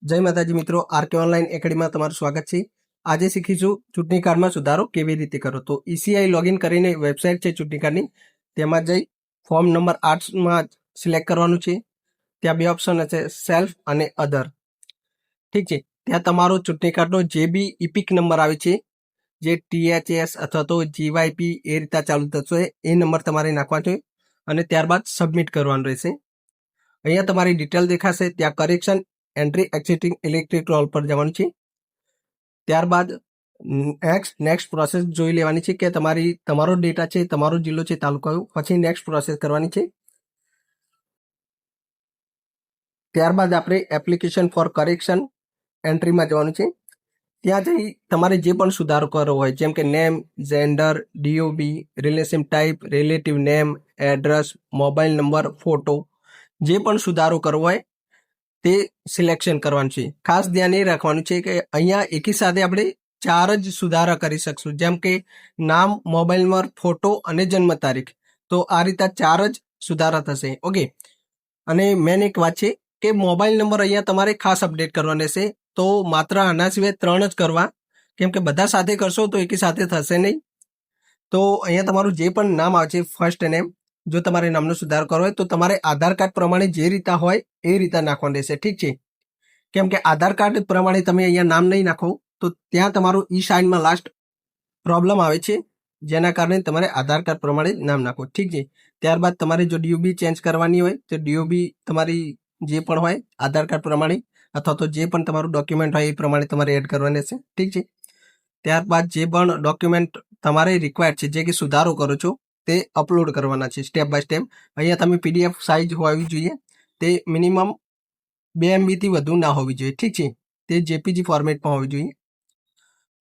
જય માતાજી મિત્રો, આરકે ઓનલાઈન એકેડમીમાં તમારું સ્વાગત છે। આજે શીખીશું ચૂંટણી કાર્ડમાં સુધારો કેવી રીતે કરો। તો ઈસીઆઈ લોગિન કરીને વેબસાઇટ છે ચૂંટણી કાર્ડની, તેમાં જઈ ફોર્મ નંબર 8માં સિલેક્ટ કરવાનું છે। ત્યાં બે ઓપ્શન હશે, સેલ્ફ અને અધર। ઠીક છે, ત્યાં તમારો ચૂંટણી કાર્ડનો જે બી ઇપિક નંબર આવે છે, જે THS અથવા તો GYP એ રીતે ચાલુ થશે, એ નંબર તમારે નાખવાનો છે અને ત્યારબાદ સબમિટ કરવાનું રહેશે। અહીંયા તમારી ડિટેલ દેખાશે, ત્યાં correction entry existing electoral roll પર જવાનું છે। ત્યારબાદ નેક્સ્ટ પ્રોસેસ જોઈ લેવાની છે કે તમારો ડેટા છે, તમારો જિલ્લો છે, તાલુકો, પછી નેક્સ્ટ પ્રોસેસ કરવાની છે। ત્યારબાદ આપણે એપ્લિકેશન ફોર કરેક્શન એન્ટ્રીમાં જવાનું છે। ત્યાં જઈ તમારે જે પણ સુધારો કરવો હોય, જેમ કે name, gender, DOB, relation type, relative name, address, mobile number, photo, જે પણ સુધારો કરવો હોય તે સિલેક્શન કરવાનું છે। ખાસ ધ્યાન એ રાખવાનું છે કે અહીંયા એકી સાથે આપણે 4 જ સુધારા કરી શકશું, જેમ કે નામ, મોબાઈલ નંબર, ફોટો અને જન્મ તારીખ। તો આ રીતે 4 જ સુધારા થશે। ઓકે, અને મેન એક વાત છે કે મોબાઈલ નંબર અહીંયા તમારે ખાસ અપડેટ કરવાનો રહેશે। તો માત્ર આના સિવાય 3 જ કરવા, કેમ કે બધા સાથે કરશો તો એકી સાથે થશે નહીં। તો અહીંયા તમારું જે પણ નામ આવે છે, ફર્સ્ટ નેમ, જો તમારે નામનો સુધારો કરવો હોય તો તમારે આધાર કાર્ડ પ્રમાણે જે રીતના હોય એ રીતના નાખવાનું રહેશે। ઠીક છે, કેમ કે આધાર કાર્ડ પ્રમાણે તમે અહીંયા નામ નહીં નાખો તો ત્યાં તમારું ઈ સાઇનમાં લાસ્ટ પ્રોબ્લેમ આવે છે, જેના કારણે તમારે આધાર કાર્ડ પ્રમાણે નામ નાખો। ઠીક છે, ત્યારબાદ તમારે જો DOB ચેન્જ કરવાની હોય તો DOB તમારી જે પણ હોય આધાર કાર્ડ પ્રમાણે અથવા તો જે પણ તમારું ડોક્યુમેન્ટ હોય એ પ્રમાણે તમારે એડ કરવાનું રહેશે। ઠીક છે, ત્યારબાદ જે પણ ડોક્યુમેન્ટ તમારે રિક્વાયર્ડ છે, જે કે સુધારો કરો છો, તે અપલોડ કરવાના છે સ્ટેપ બાય સ્ટેપ। અહીંયા તમે PDF સાઇઝ હોવી જોઈએ, તે મિનિમમ 2 MB થી વધુ ના હોવી જોઈએ। ઠીક છે, તે JPG ફોર્મેટમાં હોવી જોઈએ।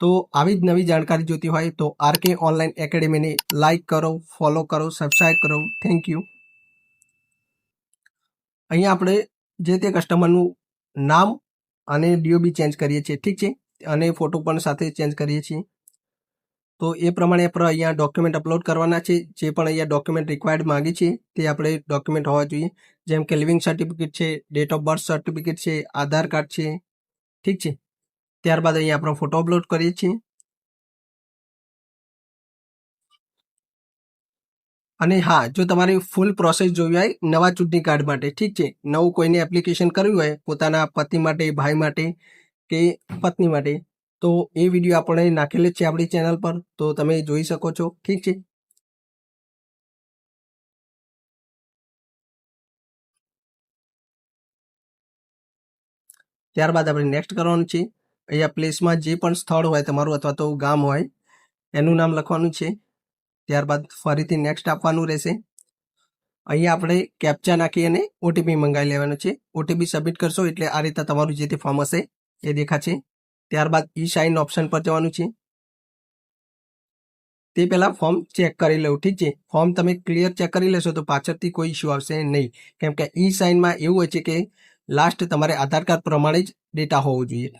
તો આવી જ નવી જાણકારી જોતી હોય તો આરકે ઓનલાઈન એકેડમીને લાઇક કરો, ફોલો કરો, સબસ્ક્રાઈબ કરો। Thank you. અહીંયા આપણે જે તે કસ્ટમરનું નામ અને DOB ચેન્જ કરીએ છીએ। ઠીક છે, અને ફોટો પણ સાથે ચેન્જ કરીએ છીએ। તો એ પ્રમાણે આપણે અહીંયા ડોક્યુમેન્ટ અપલોડ કરવાના છે। જે પણ અહીંયા ડોક્યુમેન્ટ રિક્વાયર્ડ માંગે છે તે આપણે ડોક્યુમેન્ટ હોવા જોઈએ, જેમ કે લિવિંગ સર્ટિફિકેટ છે, ડેટ ઓફ બર્થ સર્ટિફિકેટ છે, આધાર કાર્ડ છે। ઠીક છે, ત્યારબાદ અહીંયા આપણો ફોટો અપલોડ કરીએ છીએ। અને હા, જો તમારે ફૂલ પ્રોસેસ જોવી હોય નવા ચૂંટણી કાર્ડ માટે, ઠીક છે, નવું કોઈને એપ્લિકેશન કરવું હોય પોતાના પતિ માટે, ભાઈ માટે કે પત્ની માટે, તો એ વિડીયો આપણે નાખેલ જ છે આપણી ચેનલ પર, તો તમે જોઈ શકો છો। ઠીક છે, ત્યારબાદ આપણે નેક્સ્ટ કરવાનું છે। અહીંયા પ્લેસમાં જે પણ સ્થળ હોય તમારું અથવા તો ગામ હોય એનું નામ લખવાનું છે। ત્યારબાદ ફરીથી નેક્સ્ટ આપવાનું રહેશે। અહીંયા આપણે કેપ્ચા નાખી અને OTP મંગાવી લેવાનું છે। OTP સબમિટ કરશો એટલે આ રીતે તમારું જે તે ફોર્મ હશે એ દેખાશે। ત્યારબાદ ઈ સાઇન ઓપ્શન પર જવાનું છે। તે પહેલાં ફોર્મ ચેક કરી લેવું। ઠીક છે, ફોર્મ તમે ક્લિયર ચેક કરી લેશો તો પાછળથી કોઈ ઇસ્યુ આવશે નહીં, કેમ કે ઈ સાઇનમાં એવું હોય છે કે લાસ્ટ તમારે આધાર કાર્ડ પ્રમાણે જ ડેટા હોવો જોઈએ।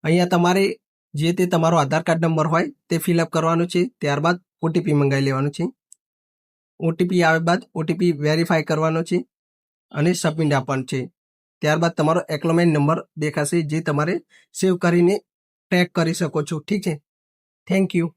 અહીંયા તમારે જે તે તમારો આધાર કાર્ડ નંબર હોય તે ફિલઅપ કરવાનો છે। ત્યારબાદ OTP મંગાવી લેવાનું છે। OTP આવે બાદ OTP વેરીફાઈ કરવાનો છે અને સબમિટ આપવાનું છે। ત્યારબાદ તમારો એક્નોલેજમેન્ટ નંબર દેખાશે, જે તમારે સેવ કરીને ટ્રેક કરી શકો છો। ઠીક છે, થેન્ક યુ।